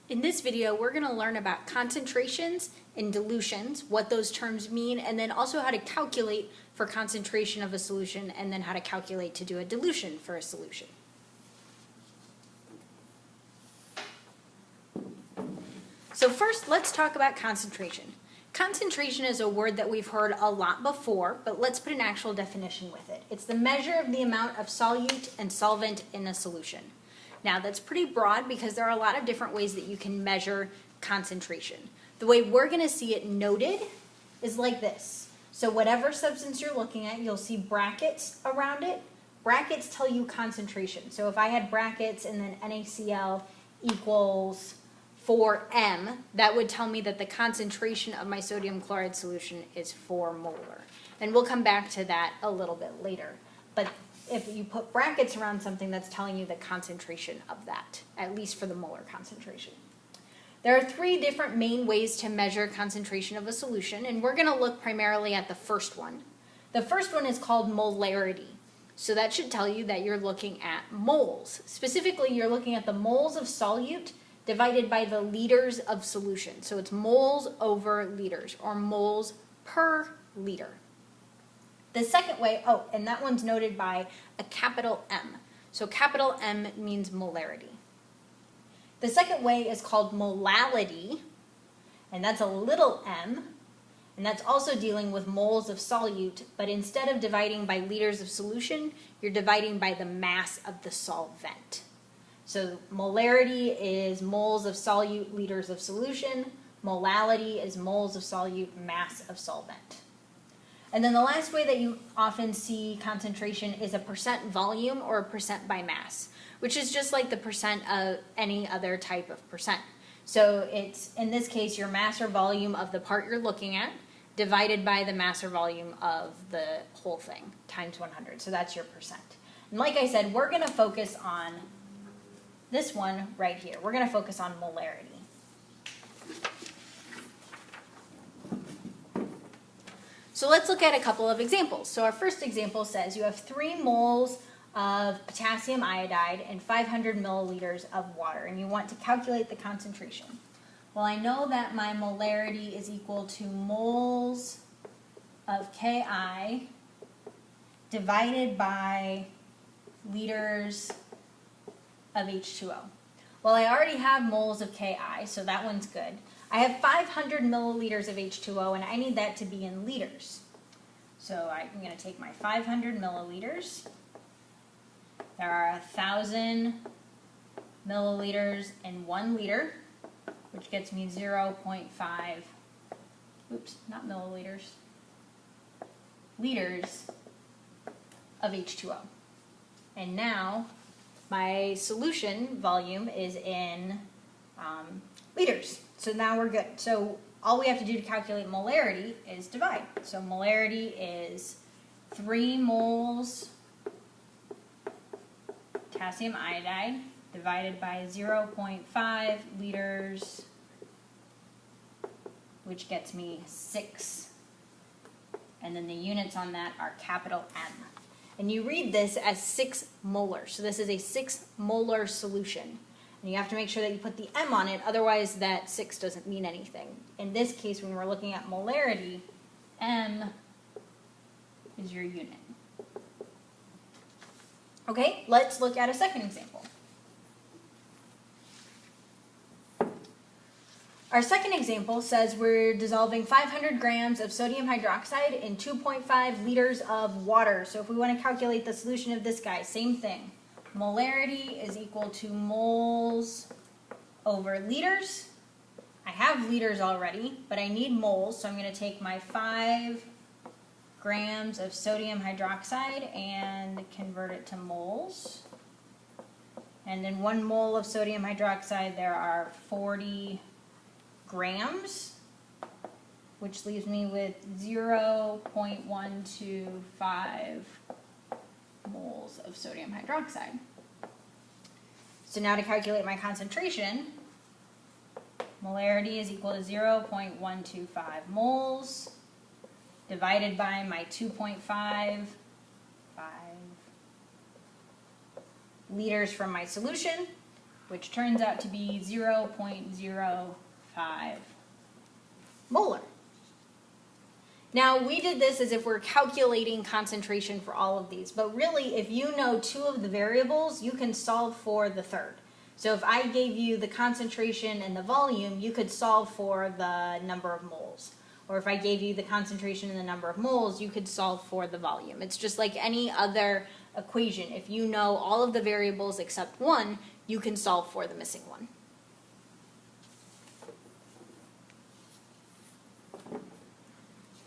In this video, we're going to learn about concentrations and dilutions, what those terms mean, and then also how to calculate for concentration of a solution, and then how to calculate to do a dilution for a solution. So first, let's talk about concentration. Concentration is a word that we've heard a lot before, but let's put an actual definition with it. It's the measure of the amount of solute and solvent in a solution. Now, that's pretty broad because there are a lot of different ways that you can measure concentration. The way we're going to see it noted is like this. So whatever substance you're looking at, you'll see brackets around it. Brackets tell you concentration. So if I had brackets and then NaCl equals 4m, that would tell me that the concentration of my sodium chloride solution is 4 molar. And we'll come back to that a little bit later. But if you put brackets around something, that's telling you the concentration of that, at least for the molar concentration. There are three different main ways to measure concentration of a solution, and we're going to look primarily at the first one. The first one is called molarity. So that should tell you that you're looking at moles. Specifically, you're looking at the moles of solute divided by the liters of solution. So it's moles over liters, or moles per liter. The second way, and that one's noted by a capital M. So capital M means molarity. The second way is called molality, and that's a little m, and that's also dealing with moles of solute, but instead of dividing by liters of solution, you're dividing by the mass of the solvent. So molarity is moles of solute, liters of solution. Molality is moles of solute, mass of solvent. And then the last way that you often see concentration is a percent volume or a percent by mass, which is just like the percent of any other type of percent. So it's, in this case, your mass or volume of the part you're looking at divided by the mass or volume of the whole thing times 100. So that's your percent. And like I said, we're going to focus on this one right here. We're going to focus on molarity. So let's look at a couple of examples. So our first example says you have 3 moles of potassium iodide and 500 milliliters of water, and you want to calculate the concentration. Well, I know that my molarity is equal to moles of Ki divided by liters of H2O. Well, I already have moles of Ki, so that one's good. I have 500 milliliters of H2O, and I need that to be in liters. So I'm going to take my 500 milliliters. There are 1,000 milliliters in 1 liter, which gets me 0.5, oops, not milliliters, liters of H2O. And now my solution volume is in liters. So now we're good. So all we have to do to calculate molarity is divide. So molarity is 3 moles potassium iodide divided by 0.5 liters, which gets me 6. And then the units on that are capital M. And you read this as 6 molar. So this is a 6 molar solution. And you have to make sure that you put the M on it, otherwise that 6 doesn't mean anything. In this case, when we're looking at molarity, M is your unit. Okay, let's look at a second example. Our second example says we're dissolving 500 grams of sodium hydroxide in 2.5 liters of water. So if we want to calculate the solution of this guy, same thing. Molarity is equal to moles over liters. I have liters already, but I need moles, so I'm going to take my 5 grams of sodium hydroxide and convert it to moles. And in 1 mole of sodium hydroxide, there are 40 grams, which leaves me with 0.125 moles of sodium hydroxide. So now to calculate my concentration, molarity is equal to 0.125 moles divided by my 2.5 liters from my solution, which turns out to be 0.05 molar. Now, we did this as if we're calculating concentration for all of these, but really, if you know two of the variables, you can solve for the third. So if I gave you the concentration and the volume, you could solve for the number of moles. Or if I gave you the concentration and the number of moles, you could solve for the volume. It's just like any other equation. If you know all of the variables except one, you can solve for the missing one.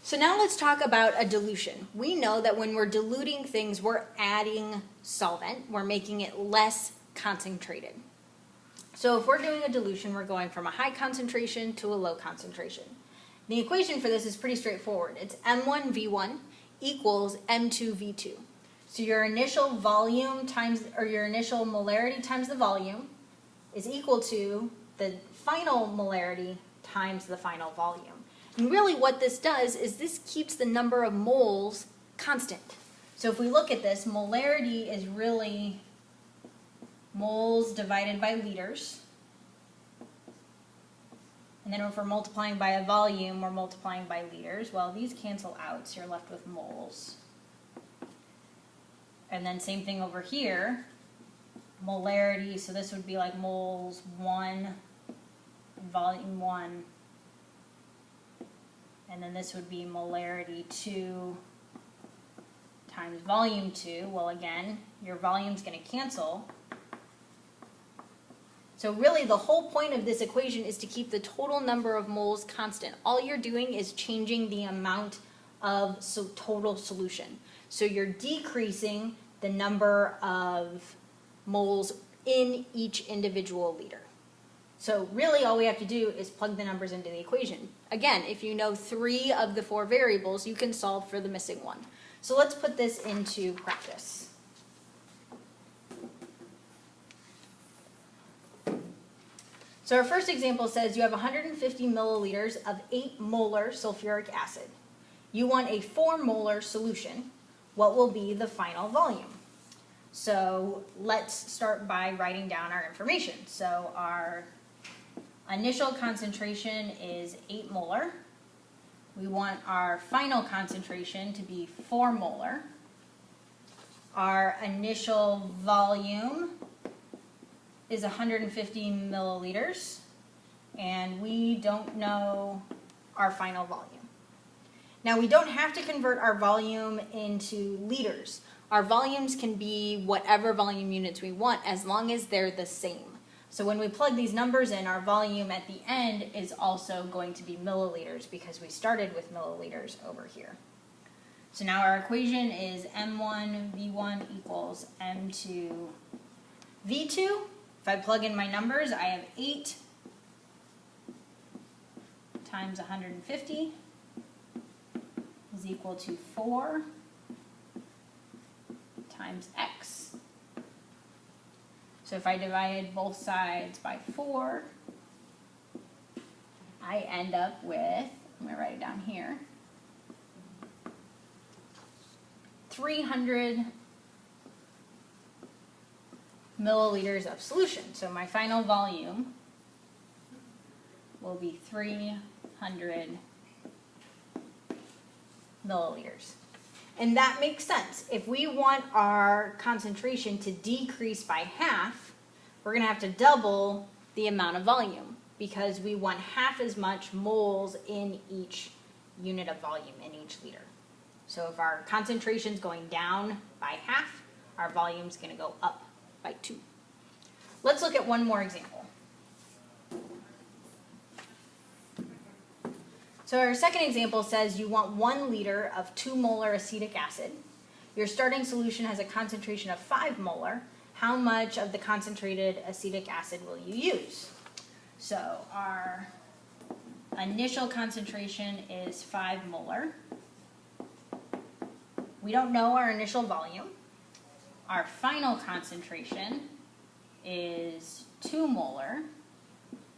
So now let's talk about a dilution. We know that when we're diluting things, we're adding solvent. We're making it less concentrated. So if we're doing a dilution, we're going from a high concentration to a low concentration. The equation for this is pretty straightforward. It's M1V1 equals M2V2. So your initial volume times, or your initial molarity times the volume is equal to the final molarity times the final volume. And really what this does is this keeps the number of moles constant. So if we look at this, molarity is really moles divided by liters. And then if we're multiplying by a volume, we're multiplying by liters. Well, these cancel out, so you're left with moles. And then same thing over here, molarity, so this would be like moles 1, volume 1. And then this would be molarity 2 times volume 2. Well, again, your volume's going to cancel. So really the whole point of this equation is to keep the total number of moles constant. All you're doing is changing the amount of total solution. So you're decreasing the number of moles in each individual liter. So really all we have to do is plug the numbers into the equation. Again, if you know 3 of the 4 variables, you can solve for the missing one. So let's put this into practice. So our first example says you have 150 milliliters of 8 molar sulfuric acid. You want a 4 molar solution. What will be the final volume? So let's start by writing down our information. So our initial concentration is 8 molar. We want our final concentration to be 4 molar. Our initial volume is 150 milliliters, and we don't know our final volume. Now, we don't have to convert our volume into liters. Our volumes can be whatever volume units we want as long as they're the same. So when we plug these numbers in, our volume at the end is also going to be milliliters because we started with milliliters over here. So now our equation is M1V1 equals M2V2. If I plug in my numbers, I have 8 times 150 is equal to 4 times X. So if I divide both sides by 4, I end up with, I'm going to write it down here, 300 milliliters of solution. So my final volume will be 300 milliliters. And that makes sense. If we want our concentration to decrease by half, we're going to have to double the amount of volume because we want half as much moles in each unit of volume in each liter. So if our concentration is going down by half, our volume is going to go up by 2. Let's look at one more example. So our second example says you want 1 liter of 2 molar acetic acid. Your starting solution has a concentration of 5 molar. How much of the concentrated acetic acid will you use? So our initial concentration is 5 molar. We don't know our initial volume. Our final concentration is 2 molar.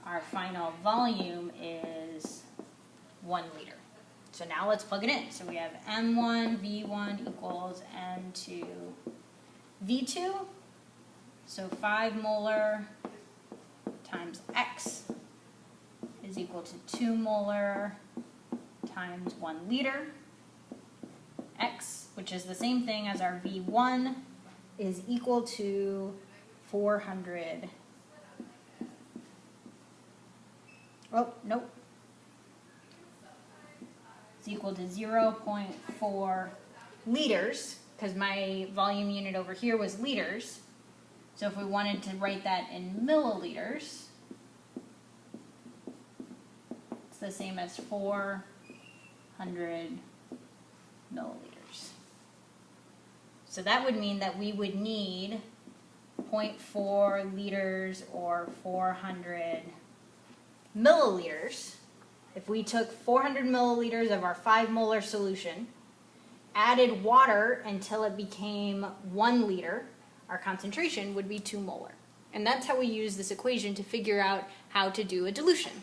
Our final volume is 1 liter. So now let's plug it in. So we have M1V1 equals M2V2. So 5 molar times X is equal to 2 molar times 1 liter. X, which is the same thing as our V1, is equal to 400. Oh, nope. It's equal to 0.4 liters, because my volume unit over here was liters. So if we wanted to write that in milliliters, it's the same as 400 milliliters. So that would mean that we would need 0.4 liters or 400 milliliters. If we took 400 milliliters of our 5 molar solution, added water until it became 1 liter, our concentration would be 2 molar. And that's how we use this equation to figure out how to do a dilution.